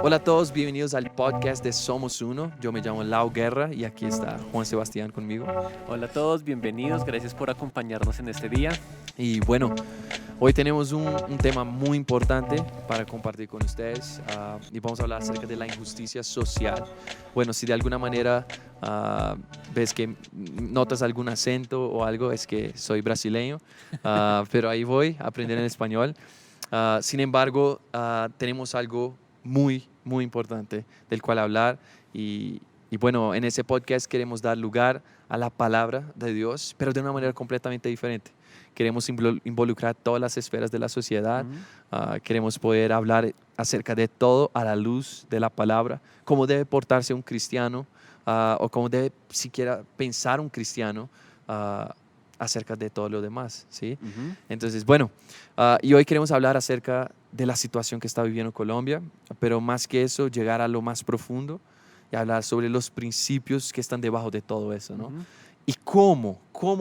Hola a todos, bienvenidos al podcast de Somos Uno. Yo me llamo Lau Guerra y aquí está Juan Sebastián conmigo. Hola a todos, bienvenidos, gracias por acompañarnos en este día. Y bueno, hoy tenemos un tema muy importante para compartir con ustedes y vamos a hablar acerca de la injusticia social. Bueno, si de alguna manera ves que notas algún acento o algo, es que soy brasileño, pero ahí voy a aprender el español. Sin embargo, tenemos algo muy importante del cual hablar y bueno, en ese podcast queremos dar lugar a la palabra de Dios, pero de una manera completamente diferente. Queremos involucrar todas las esferas de la sociedad, queremos poder hablar acerca de todo a la luz de la palabra, cómo debe portarse un cristiano o cómo debe siquiera pensar un cristiano acerca de todo lo demás, ¿sí? Entonces, bueno, y hoy queremos hablar acerca de la situación que está viviendo Colombia, pero más que eso, llegar a lo más profundo y hablar sobre los principios que están debajo de todo eso, ¿no? Y cómo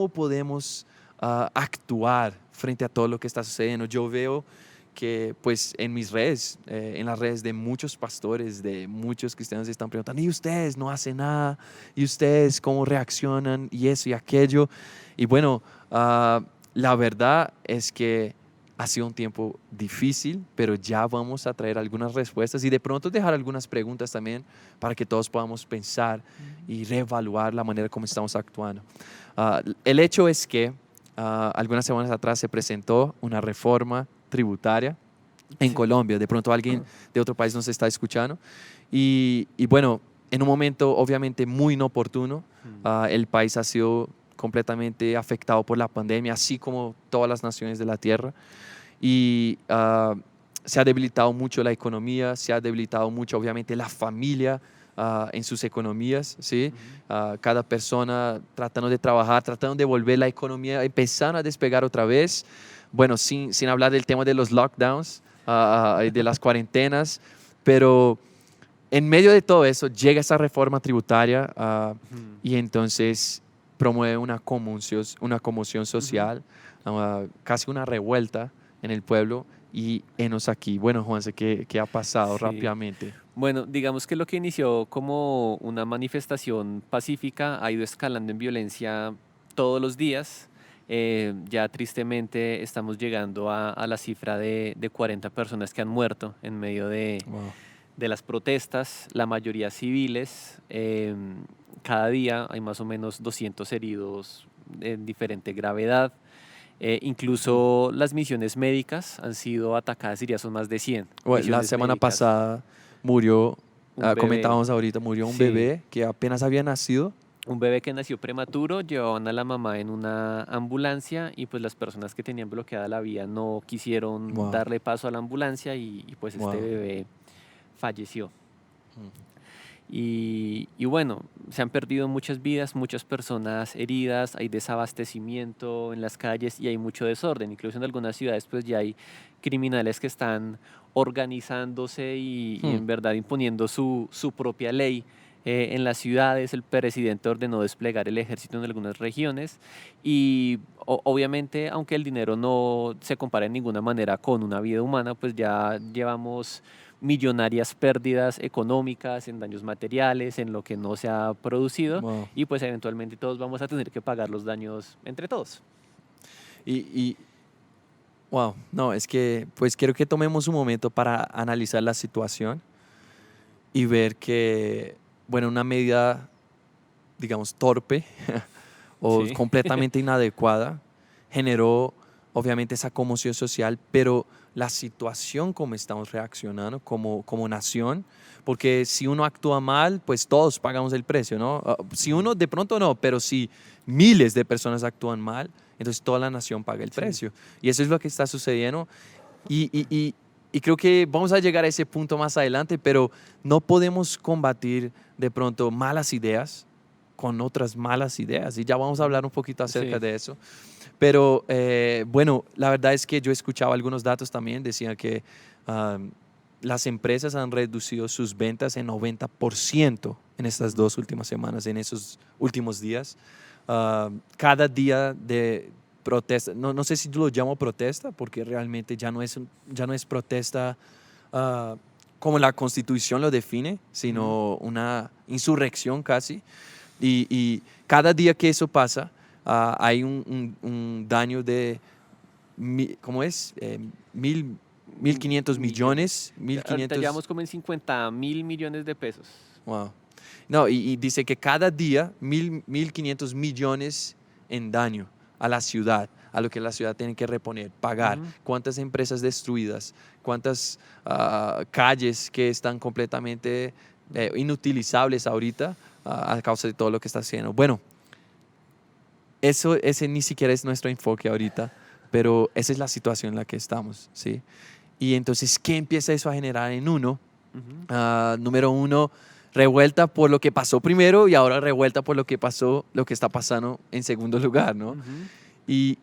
podemos actuar frente a todo lo que está sucediendo. Yo veo que pues en mis redes, en las redes de muchos pastores, de muchos cristianos están preguntando, ¿y ustedes no hacen nada? ¿Y ustedes cómo reaccionan? Y eso y aquello. Y bueno, la verdad es que ha sido un tiempo difícil, pero ya vamos a traer algunas respuestas y de pronto dejar algunas preguntas también para que todos podamos pensar y reevaluar la manera como estamos actuando. El hecho es que algunas semanas atrás se presentó una reforma tributaria en Colombia. De pronto alguien de otro país nos está escuchando. Y bueno, en un momento obviamente muy inoportuno, el país ha sido completamente afectado por la pandemia, así como todas las naciones de la tierra. Y se ha debilitado mucho la economía, se ha debilitado mucho obviamente la familia en sus economías, ¿sí? Cada persona tratando de trabajar, tratando de volver la economía, empezando a despegar otra vez. Bueno, sin hablar del tema de los lockdowns, de las cuarentenas, pero en medio de todo eso llega esa reforma tributaria y entonces promueve una conmoción social, casi una revuelta en el pueblo y enos aquí. Bueno, Juanse, ¿qué ha pasado Sí. rápidamente? Bueno, digamos que lo que inició como una manifestación pacífica ha ido escalando en violencia todos los días. Ya tristemente estamos llegando a la cifra de 40 personas que han muerto en medio Wow. de las protestas, la mayoría civiles. Cada día hay más o menos 200 heridos en diferente gravedad. Incluso las misiones médicas han sido atacadas y ya son más de 100 Bueno, la misiones semana médicas. pasada murió, Un bebé, comentábamos ahorita, murió un sí, bebé que apenas había nacido. un bebé que nació prematuro, llevaban a la mamá en una ambulancia y pues las personas que tenían bloqueada la vía no quisieron Wow, darle paso a la ambulancia y pues este wow. bebé falleció. Y bueno, se han perdido muchas vidas, muchas personas heridas, hay desabastecimiento en las calles y hay mucho desorden. Incluso en algunas ciudades pues ya hay criminales que están organizándose y en verdad imponiendo su propia ley. En las ciudades el presidente ordenó desplegar el ejército en algunas regiones y obviamente aunque el dinero no se compara en ninguna manera con una vida humana, pues ya llevamos millonarias pérdidas económicas, en daños materiales, en lo que no se ha producido Wow. y pues eventualmente todos vamos a tener que pagar los daños entre todos. Y wow, no, es que pues quiero que tomemos un momento para analizar la situación y ver que, bueno, una medida, digamos, torpe o Sí. completamente inadecuada generó obviamente esa conmoción social, pero la situación como estamos reaccionando como nación, porque si uno actúa mal, pues todos pagamos el precio, ¿no? Si Ujú. uno de pronto no, pero si miles de personas actúan mal, entonces toda la nación paga el Sí. precio. Y eso es lo que está sucediendo. Y creo que vamos a llegar a ese punto más adelante, pero no podemos combatir de pronto malas ideas con otras malas ideas. Y ya vamos a hablar un poquito acerca Sí. de eso. Pero bueno, la verdad es que yo escuchaba algunos datos también, decían que las empresas han reducido sus ventas en 90% en estas Ujú. 2 últimas semanas, en esos últimos días. Cada día de protesta, no sé si lo llamo protesta, porque realmente ya no es protesta ah, como la Constitución lo define, sino una insurrección casi. Y cada día que eso pasa, hay un daño de, ¿cómo es? 1.500 millones. Ahorita 1.500. llevamos como en 50.000 millones de pesos. Wow. No, y dice que cada día 1.500 millones en daño a la ciudad, a lo que la ciudad tiene que reponer, pagar, cuántas empresas destruidas, cuántas calles que están completamente inutilizables ahorita a causa de todo lo que está haciendo. Bueno, ese ni siquiera es nuestro enfoque ahorita, pero esa es la situación en la que estamos, ¿sí? Y entonces, ¿qué empieza eso a generar en uno? Número uno, revuelta por lo que pasó primero y ahora revuelta por lo que está pasando en segundo lugar, ¿no? Y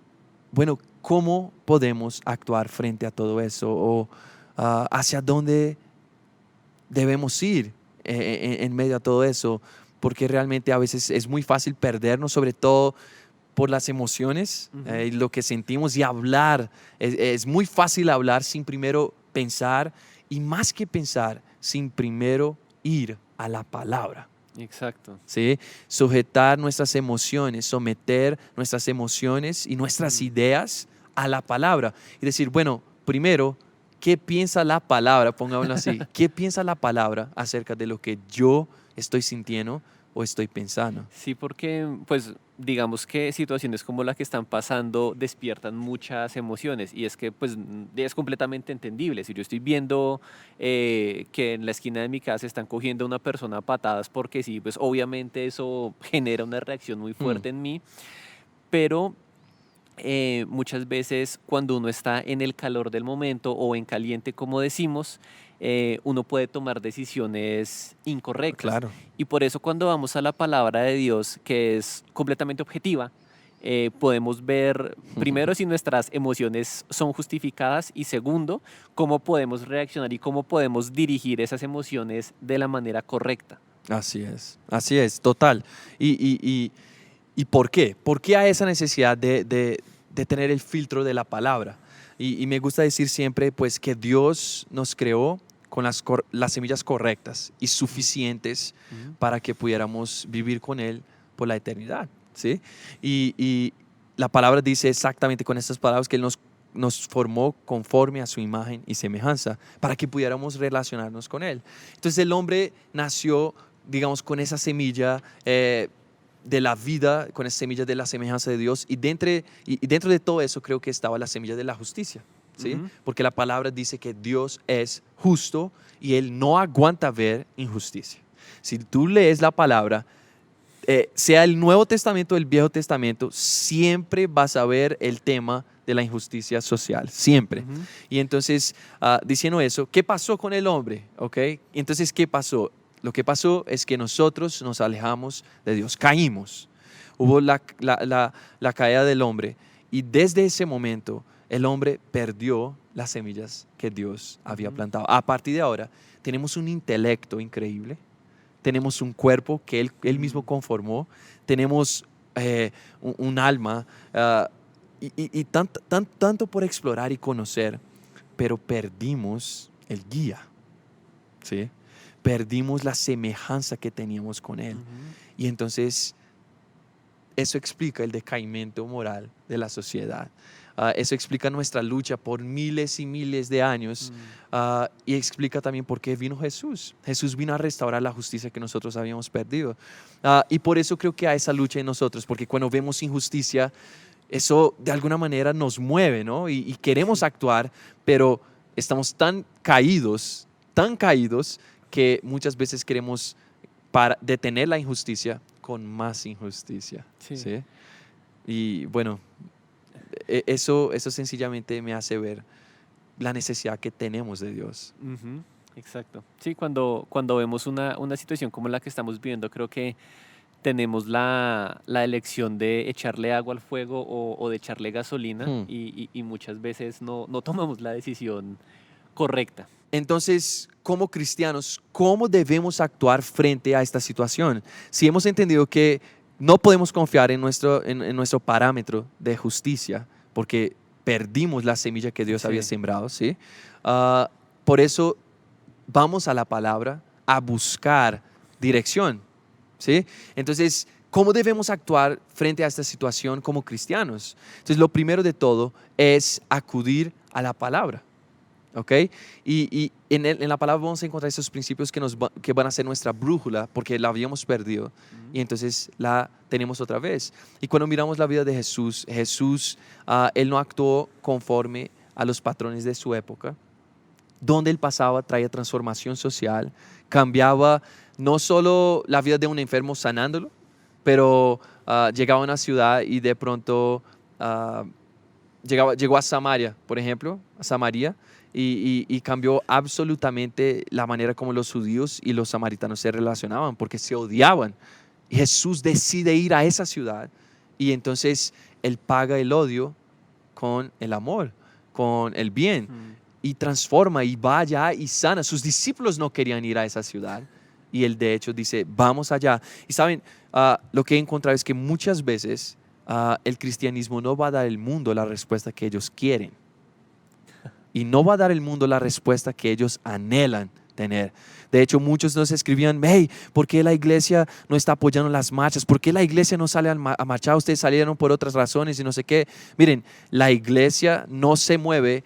bueno, ¿cómo podemos actuar frente a todo eso? ¿O hacia dónde debemos ir en medio a todo eso? Porque realmente a veces es muy fácil perdernos, sobre todo por las emociones, y lo que sentimos, y hablar. Es muy fácil hablar sin primero pensar, y más que pensar, sin primero ir a la palabra. Exacto. ¿Sí? Sujetar nuestras emociones, someter nuestras emociones y nuestras ideas a la palabra. Y decir, bueno, primero, ¿qué piensa la palabra? Pongámoslo así. ¿Qué piensa la palabra acerca de lo que yo estoy sintiendo o estoy pensando? Sí, porque pues digamos que situaciones como la que están pasando despiertan muchas emociones y es que pues es completamente entendible. Si yo estoy viendo que en la esquina de mi casa están cogiendo a una persona a patadas porque sí, pues obviamente eso genera una reacción muy fuerte en mí, pero muchas veces cuando uno está en el calor del momento o en caliente, como decimos, uno puede tomar decisiones incorrectas. Claro. Y por eso cuando vamos a la palabra de Dios, que es completamente objetiva, podemos ver, primero, si nuestras emociones son justificadas y segundo, cómo podemos reaccionar y cómo podemos dirigir esas emociones de la manera correcta. Así es, total. ¿Y por qué? ¿Por qué hay esa necesidad de tener el filtro de la palabra? Y me gusta decir siempre pues, que Dios nos creó con las semillas correctas y suficientes para que pudiéramos vivir con Él por la eternidad, ¿sí? Y la palabra dice exactamente con estas palabras que Él nos formó conforme a su imagen y semejanza para que pudiéramos relacionarnos con Él. Entonces el hombre nació, digamos, con esa semilla de la vida, con esa semilla de la semejanza de Dios, y dentro de todo eso creo que estaba la semilla de la justicia, ¿sí? Porque la palabra dice que Dios es justo y Él no aguanta ver injusticia. Si tú lees la palabra, sea el Nuevo Testamento o el Viejo Testamento, siempre vas a ver el tema de la injusticia social, siempre. Y entonces, diciendo eso, ¿qué pasó con el hombre? ¿Okay? Entonces, ¿qué pasó? Lo que pasó es que nosotros nos alejamos de Dios, caímos. Hubo la caída del hombre y desde ese momento el hombre perdió las semillas que Dios había plantado. A partir de ahora tenemos un intelecto increíble, tenemos un cuerpo que Él mismo conformó, tenemos un alma y tanto por explorar y conocer, pero perdimos el guía, ¿sí? Perdimos la semejanza que teníamos con Él. Y entonces eso explica el decaimiento moral de la sociedad. Eso explica nuestra lucha por miles y miles de años y explica también por qué vino Jesús. Jesús vino a restaurar la justicia que nosotros habíamos perdido. Y por eso creo que hay esa lucha en nosotros, porque cuando vemos injusticia, eso de alguna manera nos mueve, ¿no? Y queremos actuar, pero estamos tan caídos, que muchas veces queremos detener la injusticia con más injusticia. ¿Sí? Y bueno, eso sencillamente me hace ver la necesidad que tenemos de Dios. Exacto. Sí, cuando vemos una situación como la que estamos viviendo, creo que tenemos la elección de echarle agua al fuego o de echarle gasolina y muchas veces no tomamos la decisión correcta. Entonces, como cristianos, ¿cómo debemos actuar frente a esta situación? Si hemos entendido que no podemos confiar en nuestro parámetro de justicia, porque perdimos la semilla que Dios había sembrado, ¿sí? Por eso vamos a la palabra a buscar dirección, ¿sí? Entonces, ¿cómo debemos actuar frente a esta situación como cristianos? Entonces, lo primero de todo es acudir a la palabra, ¿ok? Y en la palabra vamos a encontrar esos principios que van a ser nuestra brújula, porque la habíamos perdido y entonces la tenemos otra vez. Y cuando miramos la vida de Jesús, Él no actuó conforme a los patrones de su época. Donde Él pasaba traía transformación social, cambiaba no solo la vida de un enfermo sanándolo, pero llegaba a una ciudad y de pronto llegó a Samaria, por ejemplo, a Samaria, y cambió absolutamente la manera como los judíos y los samaritanos se relacionaban, porque se odiaban. Y Jesús decide ir a esa ciudad y entonces Él paga el odio con el amor, con el bien, y transforma y va allá y sana. Sus discípulos no querían ir a esa ciudad y Él de hecho dice, vamos allá. Y saben, lo que he encontrado es que muchas veces el cristianismo no va a dar al mundo la respuesta que ellos quieren y no va a dar al mundo la respuesta que ellos anhelan tener. De hecho, muchos nos escribían, hey, ¿por qué la iglesia no está apoyando las marchas? ¿Por qué la iglesia no sale a marchar? Ustedes salieron por otras razones y no sé qué. Miren, la iglesia no se mueve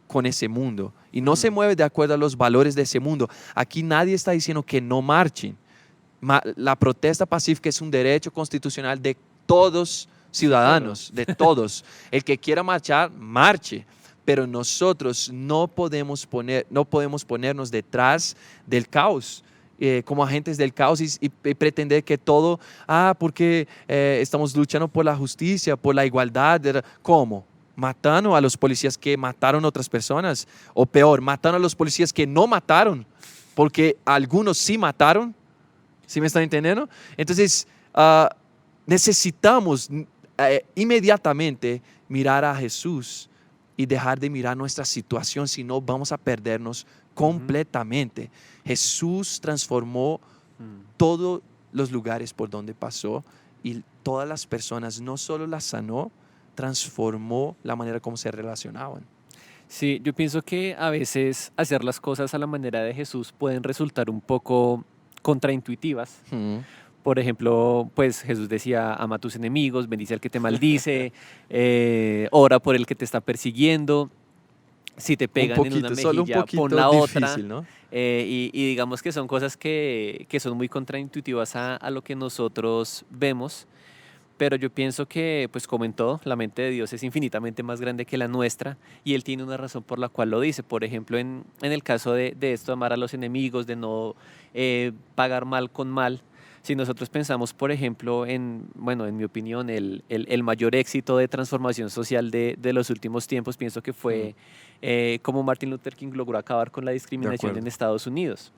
con ese mundo y no se mueve de acuerdo a los valores de ese mundo. Aquí nadie está diciendo que no marchen. La protesta pacífica es un derecho constitucional de todos ciudadanos, de todos. El que quiera marchar, marche. Pero nosotros no podemos ponernos detrás del caos, como agentes del caos y pretender que todo, porque estamos luchando por la justicia, por la igualdad. ¿Cómo? Matando a los policías que mataron a otras personas, o peor, matando a los policías que no mataron, porque algunos sí mataron. ¿Sí me están entendiendo? Entonces, necesitamos inmediatamente mirar a Jesús y dejar de mirar nuestra situación, si no vamos a perdernos completamente. Jesús transformó todos los lugares por donde pasó y todas las personas, no solo las sanó, transformó la manera como se relacionaban. Sí, yo pienso que a veces hacer las cosas a la manera de Jesús pueden resultar un poco contraintuitivas. Por ejemplo, pues Jesús decía, ama a tus enemigos, bendice al que te maldice, ora por el que te está persiguiendo. Si te pegan en una mejilla, pon la otra. Difícil, ¿no? Y digamos que son cosas que son muy contraintuitivas a lo que nosotros vemos. Pero yo pienso que, pues como en todo, la mente de Dios es infinitamente más grande que la nuestra y Él tiene una razón por la cual lo dice. Por ejemplo, en el caso de esto, amar a los enemigos, de no pagar mal con mal. Si nosotros pensamos, por ejemplo, en mi opinión, el mayor éxito de transformación social de los últimos tiempos, pienso que fue cómo Martin Luther King logró acabar con la discriminación en Estados Unidos.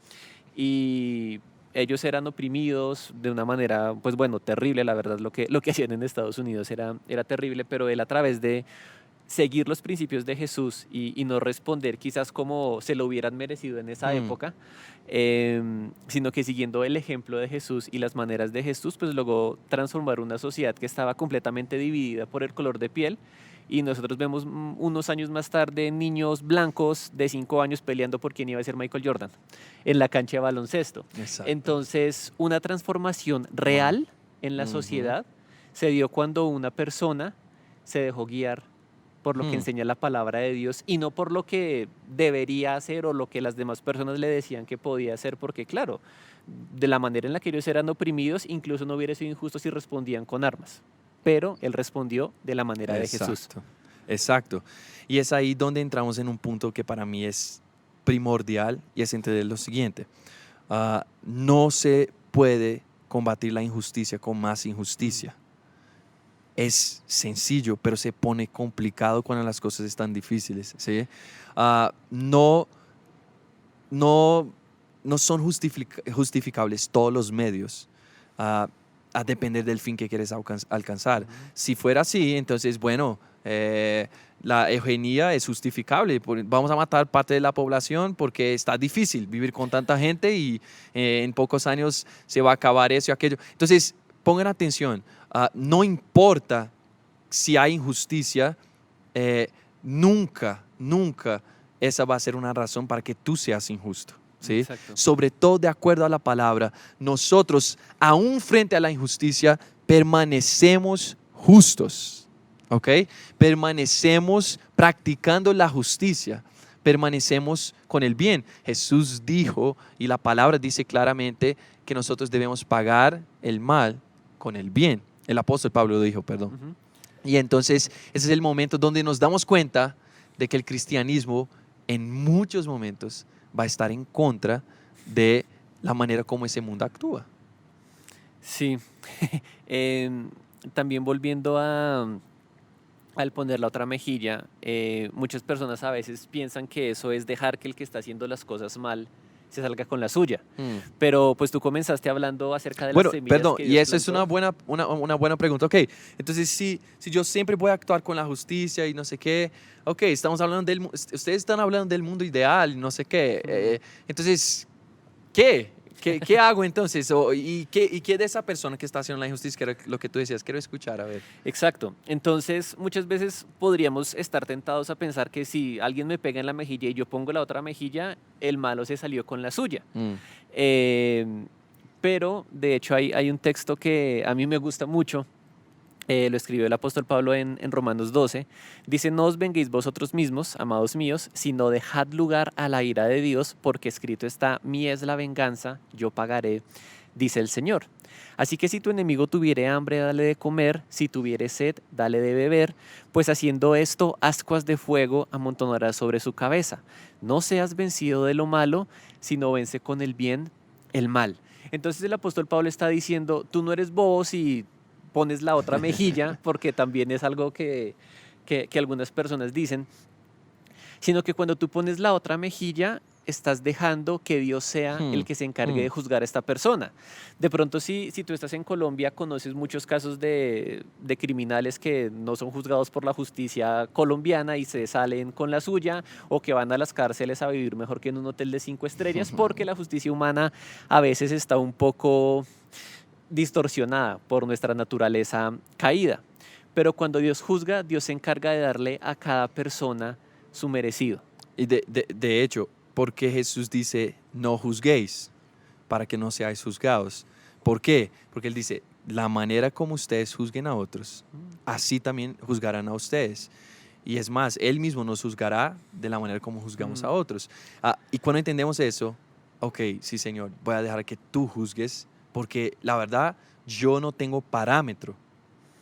Y ellos eran oprimidos de una manera, pues bueno, terrible, la verdad, lo que hacían en Estados Unidos era terrible, pero él a través de seguir los principios de Jesús y no responder quizás como se lo hubieran merecido en esa época, sino que siguiendo el ejemplo de Jesús y las maneras de Jesús, pues logró transformar una sociedad que estaba completamente dividida por el color de piel. Y nosotros vemos unos años más tarde niños blancos de 5 años peleando por quién iba a ser Michael Jordan en la cancha de baloncesto. Exacto. Entonces, una transformación real en la sociedad se dio cuando una persona se dejó guiar por lo que enseña la palabra de Dios y no por lo que debería hacer o lo que las demás personas le decían que podía hacer, porque claro, de la manera en la que ellos eran oprimidos, incluso no hubiera sido injusto si respondían con armas. Pero él respondió de la manera de Jesús. Exacto. Y es ahí donde entramos en un punto que para mí es primordial y es entender lo siguiente. No se puede combatir la injusticia con más injusticia. Es sencillo, pero se pone complicado cuando las cosas están difíciles, ¿sí? No son justificables todos los medios a depender del fin que quieres alcanzar. Si fuera así, entonces, bueno, la eugenia es justificable. Vamos a matar parte de la población porque está difícil vivir con tanta gente y en pocos años se va a acabar eso y aquello. Entonces, pongan atención. No importa si hay injusticia, nunca esa va a ser una razón para que tú seas injusto. ¿Sí? Exacto. Sobre todo de acuerdo a la palabra, nosotros, aún frente a la injusticia, permanecemos justos, ¿ok? Permanecemos practicando la justicia, permanecemos con el bien. Jesús dijo, y la palabra dice claramente, que nosotros debemos pagar el mal con el bien. El apóstol Pablo dijo, perdón. Ujú. Y entonces ese es el momento donde nos damos cuenta de que el cristianismo en muchos momentos va a estar en contra de la manera como ese mundo actúa. Sí. También volviendo al poner la otra mejilla, muchas personas a veces piensan que eso es dejar que el que está haciendo las cosas mal se salga con la suya. Pero pues tú comenzaste hablando acerca de las Bueno, semillas perdón, que y Dios esa es plantó. una buena pregunta. Ok, entonces si yo siempre voy a actuar con la justicia y no sé qué, ok, estamos hablando ustedes están hablando del mundo ideal y no sé qué, entonces, ¿qué? ¿Qué hago entonces? ¿Y qué de esa persona que está haciendo la injusticia? Que era lo que tú decías, quiero escuchar, a ver. Exacto. Entonces, muchas veces podríamos estar tentados a pensar que si alguien me pega en la mejilla y yo pongo la otra mejilla, el malo se salió con la suya. Eh, pero, de hecho, hay un texto que a mí me gusta mucho. Lo escribió el apóstol Pablo en Romanos 12. Dice, no os venguéis vosotros mismos, amados míos, sino dejad lugar a la ira de Dios, porque escrito está, mía es la venganza, yo pagaré, dice el Señor. Así que si tu enemigo tuviere hambre, dale de comer, si tuviere sed, dale de beber, pues haciendo esto, ascuas de fuego amontonarás sobre su cabeza. No seas vencido de lo malo, sino vence con el bien el mal. Entonces el apóstol Pablo está diciendo, tú no eres bobo si pones la otra mejilla, porque también es algo que algunas personas dicen, sino que cuando tú pones la otra mejilla, estás dejando que Dios sea el que se encargue de juzgar a esta persona. De pronto, si tú estás en Colombia, conoces muchos casos de criminales que no son juzgados por la justicia colombiana y se salen con la suya, o que van a las cárceles a vivir mejor que en un hotel de 5 estrellas, porque la justicia humana a veces está un poco distorsionada por nuestra naturaleza caída. Pero cuando Dios juzga, Dios se encarga de darle a cada persona su merecido. Y de hecho, porque Jesús dice, no juzguéis, para que no seáis juzgados. ¿Por qué? Porque Él dice, la manera como ustedes juzguen a otros, así también juzgarán a ustedes. Y es más, Él mismo nos juzgará de la manera como juzgamos a otros. Y cuando entendemos eso, ok, sí Señor, voy a dejar que tú juzgues, porque la verdad, yo no tengo parámetro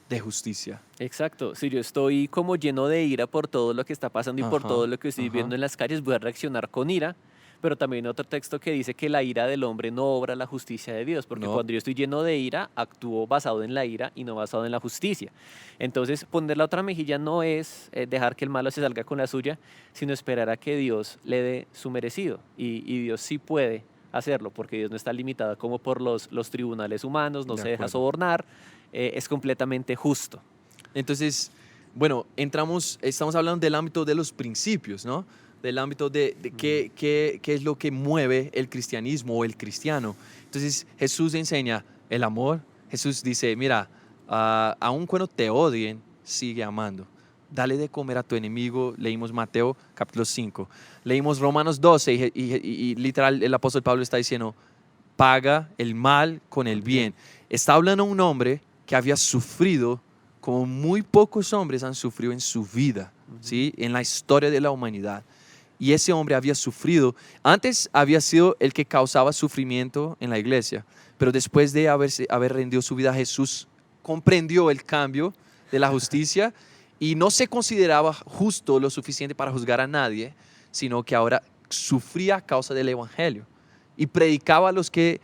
de justicia. Exacto, si yo estoy como lleno de ira por todo lo que está pasando y por Ajá, todo lo que estoy viendo en las calles, voy a reaccionar con ira. Pero también hay otro texto que dice que la ira del hombre no obra la justicia de Dios, porque No. cuando yo estoy lleno de ira, actúo basado en la ira y no basado en la justicia. Entonces, poner la otra mejilla no es dejar que el malo se salga con la suya, sino esperar a que Dios le dé su merecido. Y Dios sí puede hacerlo, porque Dios no está limitado como por los tribunales humanos, no De se deja acuerdo. sobornar, es completamente justo. Entonces, bueno, estamos hablando del ámbito de los principios, ¿no? Del ámbito de qué es lo que mueve el cristianismo o el cristiano. Entonces, Jesús enseña el amor. Jesús dice, mira, aun cuando te odien, sigue amando. Dale de comer a tu enemigo. Leímos Mateo capítulo 5. Leímos Romanos 12 y literal el apóstol Pablo está diciendo, paga el mal con el bien. Está hablando un hombre que había sufrido como muy pocos hombres han sufrido en su vida, ¿sí? En la historia de la humanidad. Y ese hombre había sufrido, antes había sido el que causaba sufrimiento en la iglesia, pero después de haber rendido su vida a Jesús, comprendió el cambio de la justicia y no se consideraba justo lo suficiente para juzgar a nadie, sino que ahora sufría a causa del evangelio y predicaba a los que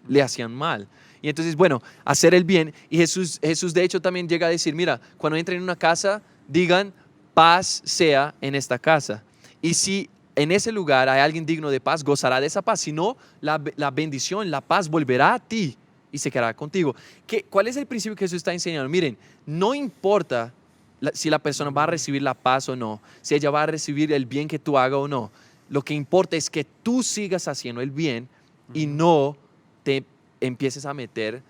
le hacían mal. Y entonces, bueno, hacer el bien. Y Jesús de hecho también llega a decir, mira, cuando entren en una casa, digan, paz sea en esta casa. Y si en ese lugar hay alguien digno de paz, gozará de esa paz. Si no, la bendición, la paz volverá a ti y se quedará contigo. ¿Cuál es el principio que Jesús está enseñando? Miren, no importa si la persona va a recibir la paz o no, si ella va a recibir el bien que tú hagas o no. Lo que importa es que tú sigas haciendo el bien y no te empieces a meter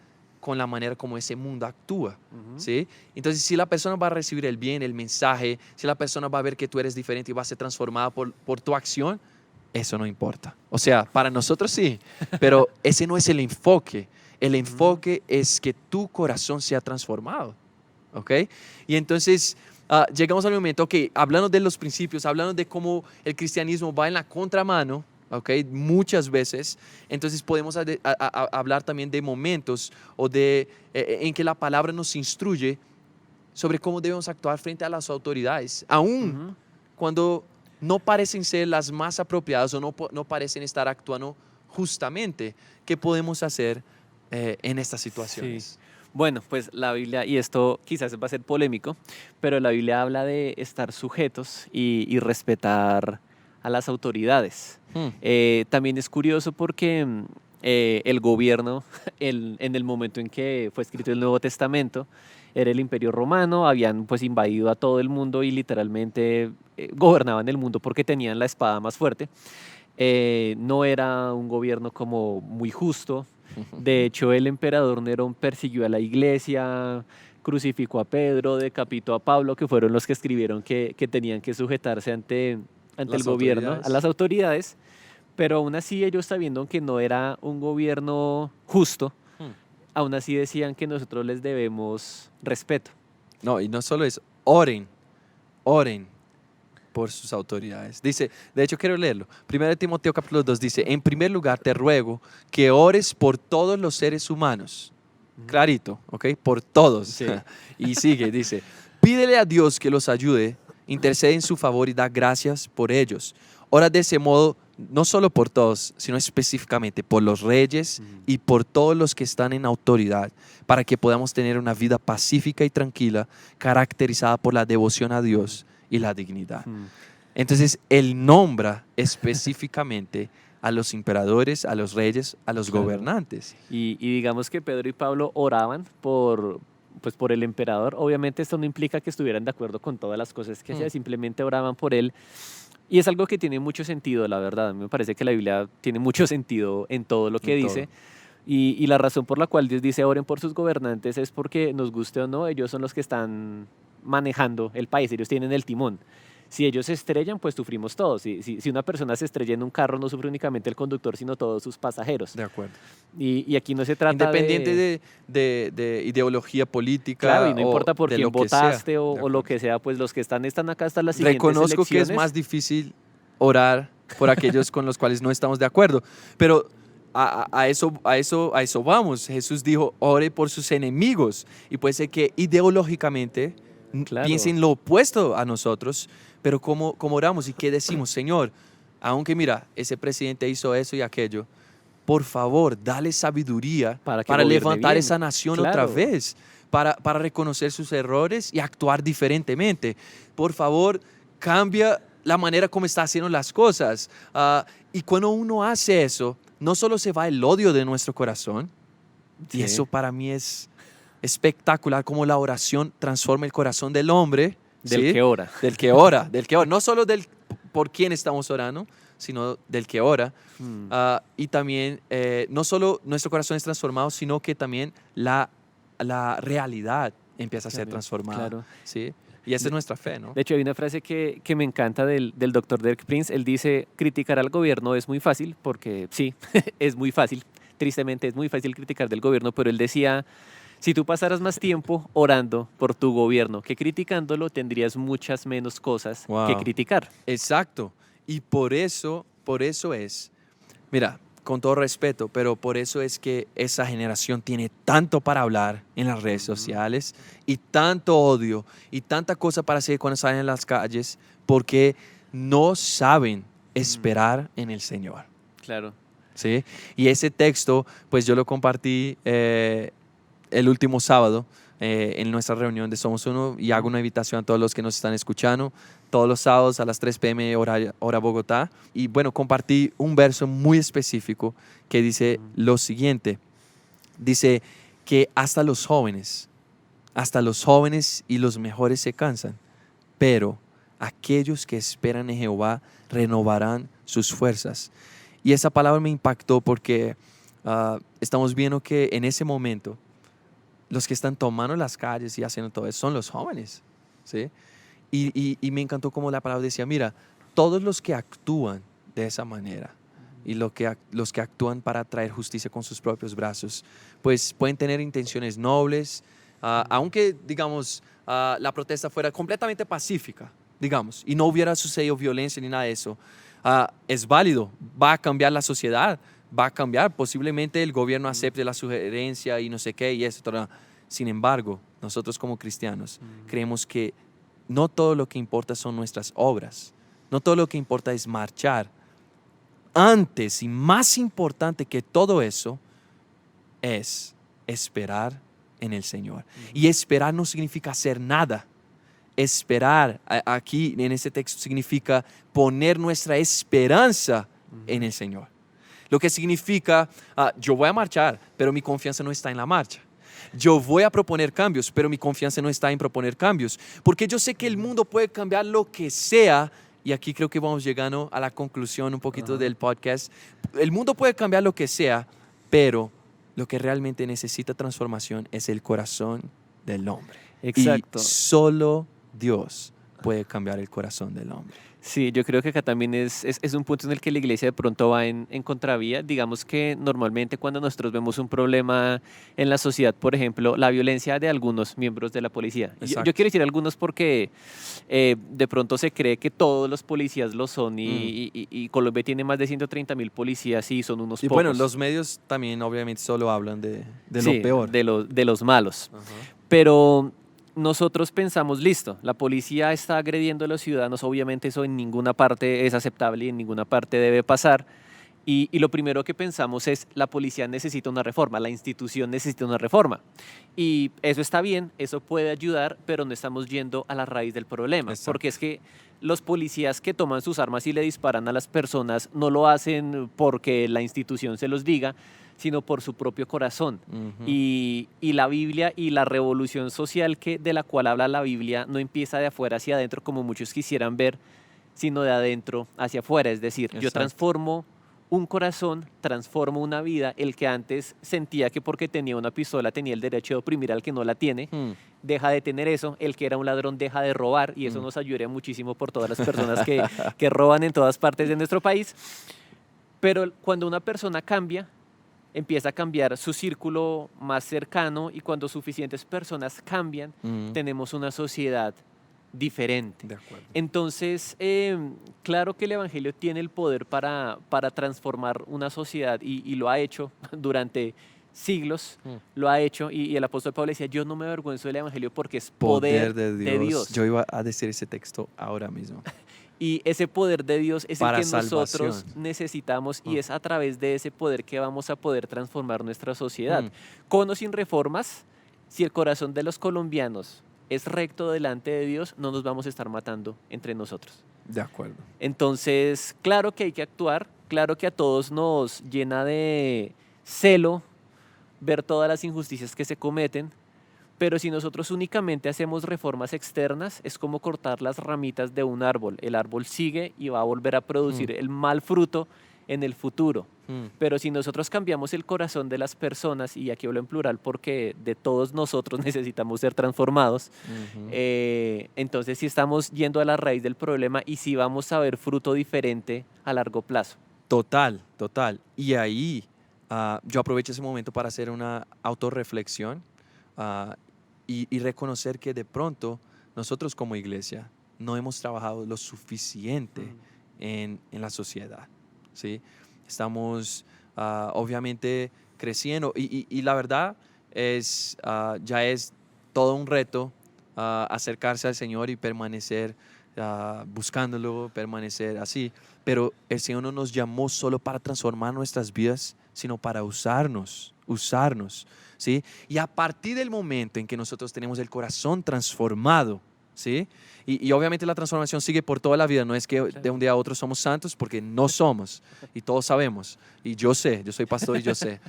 con la manera como ese mundo actúa, Ujú. ¿sí? Entonces, si la persona va a recibir el bien, el mensaje, si la persona va a ver que tú eres diferente y va a ser transformada por tu acción, eso no importa. O sea, para nosotros sí, pero ese no es el enfoque. El Ujú. enfoque es que tu corazón sea transformado, ¿ok? Y entonces llegamos al momento que hablando de los principios, hablando de cómo el cristianismo va en la contramano, ¿ok? Muchas veces, entonces podemos hablar también de momentos o en que la palabra nos instruye sobre cómo debemos actuar frente a las autoridades, aún Ujú. cuando no parecen ser las más apropiadas o no parecen estar actuando justamente. ¿Qué podemos hacer en estas Sí. situaciones? Bueno, pues la Biblia, y esto quizás va a ser polémico, pero la Biblia habla de estar sujetos y respetar a las autoridades. Hmm. También es curioso porque el gobierno, en el momento en que fue escrito el Nuevo Testamento, era el Imperio Romano, habían pues invadido a todo el mundo y literalmente gobernaban el mundo porque tenían la espada más fuerte. No era un gobierno como muy justo. De hecho, el emperador Nerón persiguió a la iglesia, crucificó a Pedro, decapitó a Pablo, que fueron los que escribieron que tenían que sujetarse ante el Las gobierno, a autoridades. las autoridades, pero aún así ellos sabiendo que no era un gobierno justo, Hmm. aún así decían que nosotros les debemos respeto. No, y no solo eso, oren por sus autoridades. Dice, de hecho quiero leerlo. 1 Timoteo capítulo 2 dice, en primer lugar te ruego que ores por todos los seres humanos. Ujú. Clarito, ¿ok? Por todos. Sí, Y sigue, dice, pídele a Dios que los ayude, intercede en su favor y da gracias por ellos. Ora de ese modo, no solo por todos, sino específicamente por los reyes Ujú. y por todos los que están en autoridad, para que podamos tener una vida pacífica y tranquila, caracterizada por la devoción a Dios y la dignidad. Ujú. Entonces, Él nombra específicamente a los emperadores, a los reyes, a los Claro. gobernantes. Y digamos que Pedro y Pablo oraban pues por el emperador. Obviamente esto no implica que estuvieran de acuerdo con todas las cosas que Hmm. hacía, simplemente oraban por él. Y es algo que tiene mucho sentido, la verdad. A mí me parece que la Biblia tiene mucho sentido en todo lo que En todo. dice. Y la razón por la cual Dios dice oren por sus gobernantes es porque, nos guste o no, ellos son los que están manejando el país, ellos tienen el timón. Si ellos se estrellan, pues sufrimos todos. Si una persona se estrella en un carro, no sufre únicamente el conductor, sino todos sus pasajeros. De acuerdo. Y aquí no se trata Independiente de, de ideología claro, y política no o importa por de quién lo que sea. votaste De o lo acuerdo. que sea, pues los que están acá hasta las siguientes Reconozco que es elecciones. más difícil orar por aquellos con los cuales no estamos de acuerdo, pero a eso vamos. Jesús dijo, ore por sus enemigos. Y puede ser que ideológicamente Claro, piensen lo opuesto a nosotros, pero ¿cómo oramos y qué decimos? Señor, aunque mira, ese presidente hizo eso y aquello, por favor, dale sabiduría para que para gobierne levantar bien. esa nación otra Claro, vez, para reconocer sus errores y actuar diferentemente. Por favor, cambia la manera como está haciendo las cosas. Y cuando uno hace eso, no solo se va el odio de nuestro corazón, y sí, eso para mí es espectacular, cómo la oración transforma el corazón del hombre, del ¿sí? que ora. Del que ora, no solo del por quién estamos orando, sino del que ora. Mm, Y también no solo nuestro corazón es transformado, sino que también la realidad empieza a ser cambia, transformada, claro. ¿sí? Y esa es De, nuestra fe, ¿no? de hecho, hay una frase que me encanta del doctor Derek Prince. Él dice, criticar al gobierno es muy fácil, porque sí, es muy fácil. Tristemente es muy fácil criticar del gobierno, pero él decía, si tú pasaras más tiempo orando por tu gobierno que criticándolo, tendrías muchas menos cosas que Wow. criticar. Exacto. Y por eso es, mira, con todo respeto, pero por eso es que esa generación tiene tanto para hablar en las redes Ujú. sociales y tanto odio y tanta cosa para hacer cuando salen en las calles, porque no saben Mm, esperar en el Señor. claro. ¿Sí? Y ese texto, pues yo lo compartí el último sábado en nuestra reunión de Somos Uno y hago Ujú. una invitación a todos los que nos están escuchando todos los sábados a las 3 p.m. hora Bogotá. Y bueno, compartí un verso muy específico que dice Mm, lo siguiente. Dice que hasta los jóvenes y los mejores se cansan, pero aquellos que esperan en Jehová renovarán sus fuerzas. Y esa palabra me impactó porque estamos viendo que en ese momento los que están tomando las calles y haciendo todo eso son los jóvenes, ¿sí? Y me encantó como la palabra decía, mira, todos los que actúan de esa manera y los que actúan para traer justicia con sus propios brazos, pues pueden tener intenciones nobles, aunque, digamos, la protesta fuera completamente pacífica, digamos, y no hubiera sucedido violencia ni nada de eso, es válido, va a cambiar la sociedad, va a cambiar, posiblemente el gobierno acepte la sugerencia y no sé qué y eso, todo. Sin embargo, nosotros como cristianos creemos que no todo lo que importa son nuestras obras, no todo lo que importa es marchar. Antes y más importante que todo eso es esperar en el Señor. Y esperar no significa hacer nada. Esperar aquí en este texto significa poner nuestra esperanza en el Señor. Lo que significa, yo voy a marchar, pero mi confianza no está en la marcha. Yo voy a proponer cambios, pero mi confianza no está en proponer cambios. Porque yo sé que el mundo puede cambiar lo que sea. Y aquí creo que vamos llegando a la conclusión un poquito del podcast. El mundo puede cambiar lo que sea, pero lo que realmente necesita transformación es el corazón del hombre. Exacto. Y solo Dios puede cambiar el corazón del hombre. Sí, yo creo que acá también es un punto en el que la iglesia de pronto va en contravía. Digamos que normalmente cuando nosotros vemos un problema en la sociedad, por ejemplo, la violencia de algunos miembros de la policía. Yo quiero decir algunos porque de pronto se cree que todos los policías lo son y Colombia tiene más de 130.000 policías y son unos y pocos. Bueno, los medios también obviamente solo hablan de sí, lo peor. De los malos. Ajá. Pero nosotros pensamos, listo, la policía está agrediendo a los ciudadanos, obviamente eso en ninguna parte es aceptable y en ninguna parte debe pasar. Y lo primero que pensamos es, la policía necesita una reforma, la institución necesita una reforma. Y eso está bien, eso puede ayudar, pero no estamos yendo a la raíz del problema. Exacto. Porque es que los policías que toman sus armas y le disparan a las personas no lo hacen porque la institución se los diga, sino por su propio corazón. Y la Biblia y la revolución social de la cual habla la Biblia no empieza de afuera hacia adentro como muchos quisieran ver, sino de adentro hacia afuera. Es decir, yo transformo un corazón, transformo una vida. El que antes sentía que porque tenía una pistola tenía el derecho de oprimir al que no la tiene, deja de tener eso. El que era un ladrón deja de robar y eso nos ayudaría muchísimo por todas las personas que roban en todas partes de nuestro país. Pero cuando una persona cambia, empieza a cambiar su círculo más cercano y cuando suficientes personas cambian, tenemos una sociedad diferente. De acuerdo. Entonces, claro que el Evangelio tiene el poder para transformar una sociedad y lo ha hecho durante siglos, lo ha hecho y el apóstol Pablo decía, yo no me avergüenzo del Evangelio porque es poder de Dios. Yo iba a decir ese texto ahora mismo. Y ese poder de Dios es para el que salvación. nosotros necesitamos y es a través de ese poder que vamos a poder transformar nuestra sociedad. Con o sin reformas, si el corazón de los colombianos es recto delante de Dios, no nos vamos a estar matando entre nosotros. De acuerdo. Entonces, claro que hay que actuar, claro que a todos nos llena de celo ver todas las injusticias que se cometen, pero si nosotros únicamente hacemos reformas externas, es como cortar las ramitas de un árbol. El árbol sigue y va a volver a producir el mal fruto en el futuro. Pero si nosotros cambiamos el corazón de las personas, y aquí hablo en plural porque de todos nosotros necesitamos ser transformados, entonces sí estamos yendo a la raíz del problema y sí vamos a ver fruto diferente a largo plazo. Total. Y ahí yo aprovecho ese momento para hacer una autorreflexión y reconocer que de pronto nosotros como iglesia no hemos trabajado lo suficiente en la sociedad, ¿sí? Estamos obviamente creciendo y la verdad es, ya es todo un reto acercarse al Señor y permanecer buscándolo, permanecer así, pero el Señor no nos llamó solo para transformar nuestras vidas, sino para usarnos, ¿sí? Y a partir del momento en que nosotros tenemos el corazón transformado, ¿sí? Y obviamente la transformación sigue por toda la vida, no es que de un día a otro somos santos, porque no somos, y todos sabemos, y yo sé, yo soy pastor y yo sé,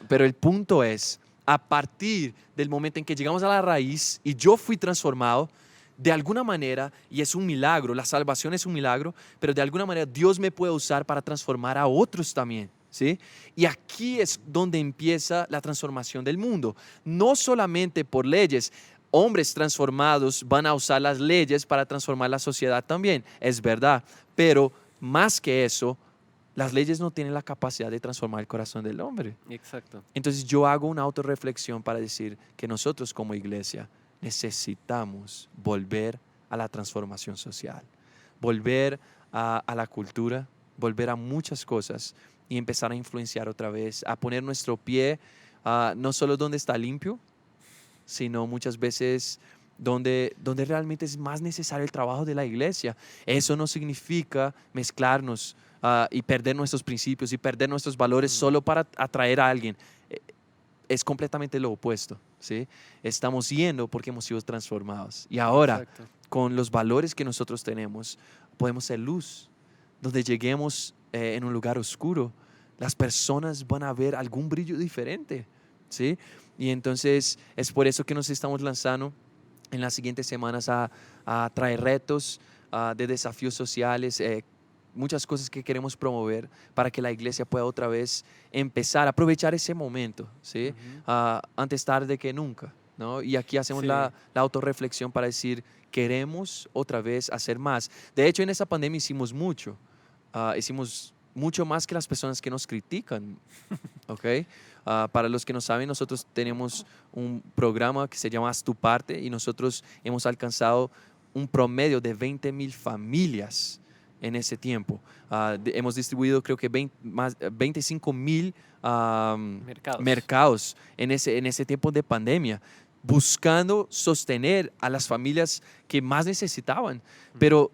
pero el punto es, a partir del momento en que llegamos a la raíz y yo fui transformado, de alguna manera, y es un milagro, la salvación es un milagro, pero de alguna manera Dios me puede usar para transformar a otros también, ¿sí? Y aquí es donde empieza la transformación del mundo. No solamente por leyes. Hombres transformados van a usar las leyes para transformar la sociedad también, es verdad. Pero más que eso, las leyes no tienen la capacidad de transformar el corazón del hombre. Exacto. Entonces yo hago una autorreflexión para decir que nosotros como iglesia necesitamos volver a la transformación social, volver a la cultura, volver a muchas cosas y empezar a influenciar otra vez, a poner nuestro pie no solo donde está limpio, sino muchas veces donde realmente es más necesario el trabajo de la iglesia. Eso no significa mezclarnos y perder nuestros principios y perder nuestros valores solo para atraer a alguien. Es completamente lo opuesto, ¿sí? Estamos yendo porque hemos sido transformados. Y ahora, Exacto. con los valores que nosotros tenemos, podemos ser luz. Donde lleguemos en un lugar oscuro, las personas van a ver algún brillo diferente, ¿sí? Y entonces es por eso que nos estamos lanzando en las siguientes semanas a traer retos de desafíos sociales, muchas cosas que queremos promover para que la iglesia pueda otra vez empezar a aprovechar ese momento, ¿sí? Ujú. Antes tarde que nunca, ¿no? Y aquí hacemos Sí. la autorreflexión para decir, queremos otra vez hacer más. De hecho, en esa pandemia hicimos mucho. Hicimos mucho más que las personas que nos critican, ¿ok? Para los que no saben, nosotros tenemos un programa que se llama Haz tu parte y nosotros hemos alcanzado un promedio de 20,000 familias en ese tiempo. Hemos distribuido creo que 25,000 Mercados. mercados en ese tiempo de pandemia, buscando sostener a las familias que más necesitaban. Pero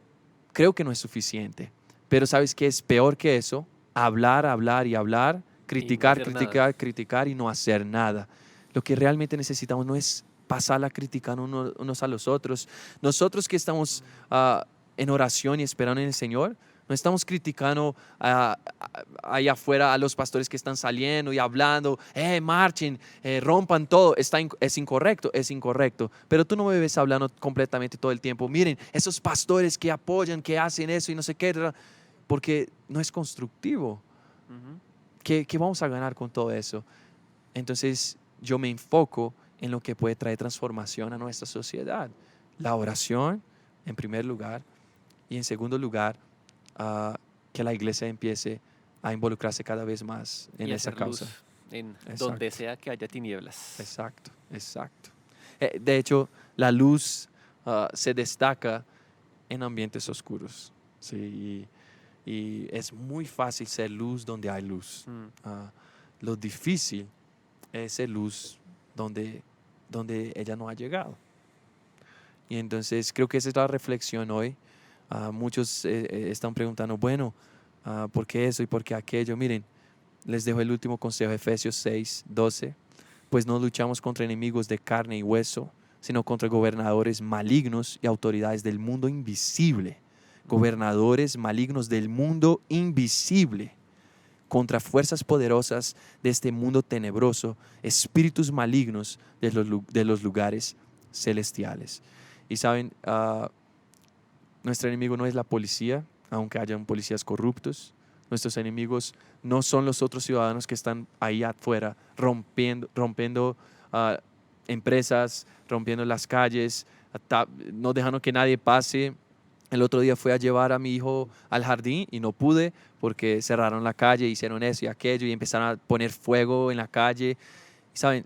creo que no es suficiente. Pero ¿sabes qué es peor que eso? Hablar, hablar y hablar, Y no criticar, hacer nada. criticar, criticar y no hacer nada. Lo que realmente necesitamos no es pasarla criticando unos a los otros. Nosotros que estamos en oración y esperando en el Señor, no estamos criticando allá afuera a los pastores que están saliendo y hablando, marchen, rompan todo. Es incorrecto, es incorrecto. Pero tú no me ves hablando completamente todo el tiempo. Miren, esos pastores que apoyan, que hacen eso y no sé qué, porque no es constructivo. Ujú. ¿Qué vamos a ganar con todo eso? Entonces yo me enfoco en lo que puede traer transformación a nuestra sociedad. La oración, en primer lugar, y en segundo lugar, que la iglesia empiece a involucrarse cada vez más en Y esa hacer causa. luz en donde Exacto, sea que haya tinieblas. exacto, exacto. De hecho, la luz se destaca en ambientes oscuros, ¿sí? Y es muy fácil ser luz donde hay luz. Mm. Lo difícil es ser luz donde ella no ha llegado. Y entonces creo que esa es la reflexión hoy. Muchos están preguntando, bueno, ¿por qué eso y por qué aquello? Miren, les dejo el último consejo, Efesios 6:12. Pues no luchamos contra enemigos de carne y hueso, sino contra gobernadores malignos y autoridades del mundo invisible. Gobernadores malignos del mundo invisible, contra fuerzas poderosas de este mundo tenebroso, espíritus malignos de los lugares celestiales. Y saben, nuestro enemigo no es la policía, aunque hayan policías corruptos. Nuestros enemigos no son los otros ciudadanos que están ahí afuera rompiendo empresas, rompiendo las calles, no dejando que nadie pase. El otro día fui a llevar a mi hijo al jardín y no pude porque cerraron la calle, hicieron eso y aquello y empezaron a poner fuego en la calle. Y saben,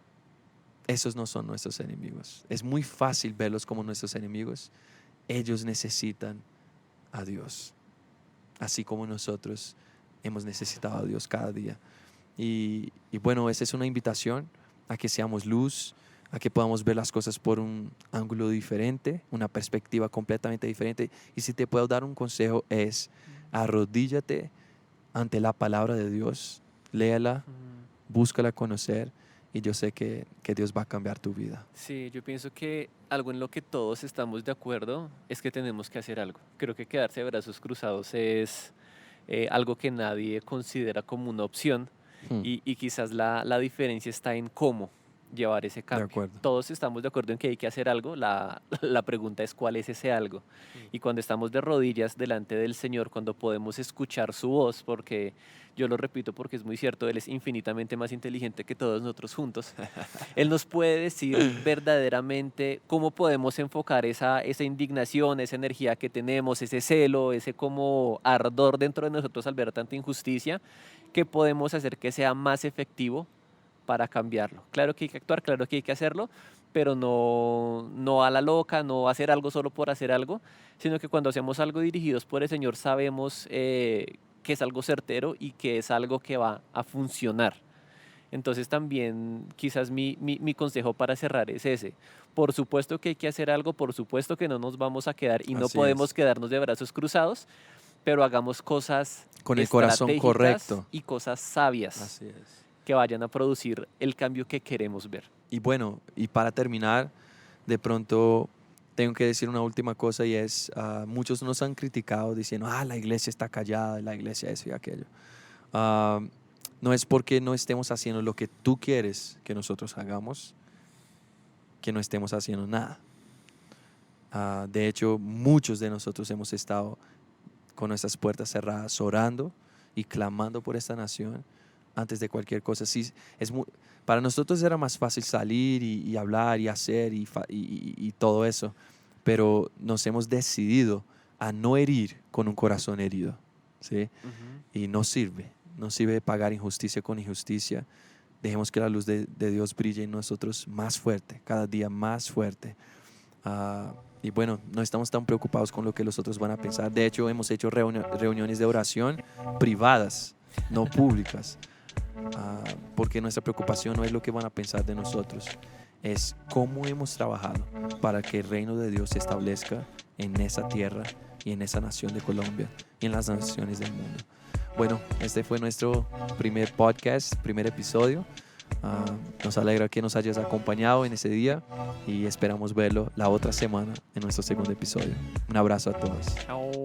esos no son nuestros enemigos. Es muy fácil verlos como nuestros enemigos. Ellos necesitan a Dios, así como nosotros hemos necesitado a Dios cada día. Y bueno, esa es una invitación a que seamos luz, a que podamos ver las cosas por un ángulo diferente, una perspectiva completamente diferente. Y si te puedo dar un consejo es, arrodíllate ante la palabra de Dios, léala, búscala conocer y yo sé que Dios va a cambiar tu vida. Sí, yo pienso que algo en lo que todos estamos de acuerdo es que tenemos que hacer algo. Creo que quedarse de brazos cruzados es algo que nadie considera como una opción Hmm. y quizás la diferencia está en cómo. llevar ese De cambio. acuerdo. Todos estamos de acuerdo en que hay que hacer algo, la pregunta es cuál es ese algo. Y cuando estamos de rodillas delante del Señor, cuando podemos escuchar su voz, porque yo lo repito porque es muy cierto, Él es infinitamente más inteligente que todos nosotros juntos, Él nos puede decir verdaderamente cómo podemos enfocar esa indignación, esa energía que tenemos, ese celo, ese como ardor dentro de nosotros al ver tanta injusticia, que podemos hacer que sea más efectivo para cambiarlo. Claro que hay que actuar, claro que hay que hacerlo, pero no a la loca, no hacer algo solo por hacer algo, sino que cuando hacemos algo dirigidos por el Señor sabemos que es algo certero y que es algo que va a funcionar. Entonces también quizás mi consejo para cerrar es ese. Por supuesto que hay que hacer algo, por supuesto que no nos vamos a quedar y no Así podemos es. quedarnos de brazos cruzados, pero hagamos cosas Con el corazón estratégicas correcto. y cosas sabias Así es. que vayan a producir el cambio que queremos ver. Y bueno, y para terminar, de pronto tengo que decir una última cosa y es, muchos nos han criticado diciendo, la iglesia está callada, la iglesia eso y aquello. Ah, no es porque no estemos haciendo lo que tú quieres que nosotros hagamos, que no estemos haciendo nada. De hecho, muchos de nosotros hemos estado con nuestras puertas cerradas, orando y clamando por esta nación antes de cualquier cosa. Sí, para nosotros era más fácil salir y hablar y hacer y todo eso, pero nos hemos decidido a no herir con un corazón herido, ¿sí? Y no sirve pagar injusticia con injusticia. Dejemos que la luz de Dios brille en nosotros más fuerte, cada día más fuerte. Y bueno, no estamos tan preocupados con lo que los otros van a pensar. De hecho, hemos hecho reuniones de oración privadas, no públicas, porque nuestra preocupación no es lo que van a pensar de nosotros, es cómo hemos trabajado para que el reino de Dios se establezca en esa tierra y en esa nación de Colombia y en las naciones del mundo. Bueno, este fue nuestro primer podcast, primer episodio. Nos alegra que nos hayas acompañado en ese día y esperamos verlo la otra semana en nuestro segundo episodio. Un abrazo a todos. Chao.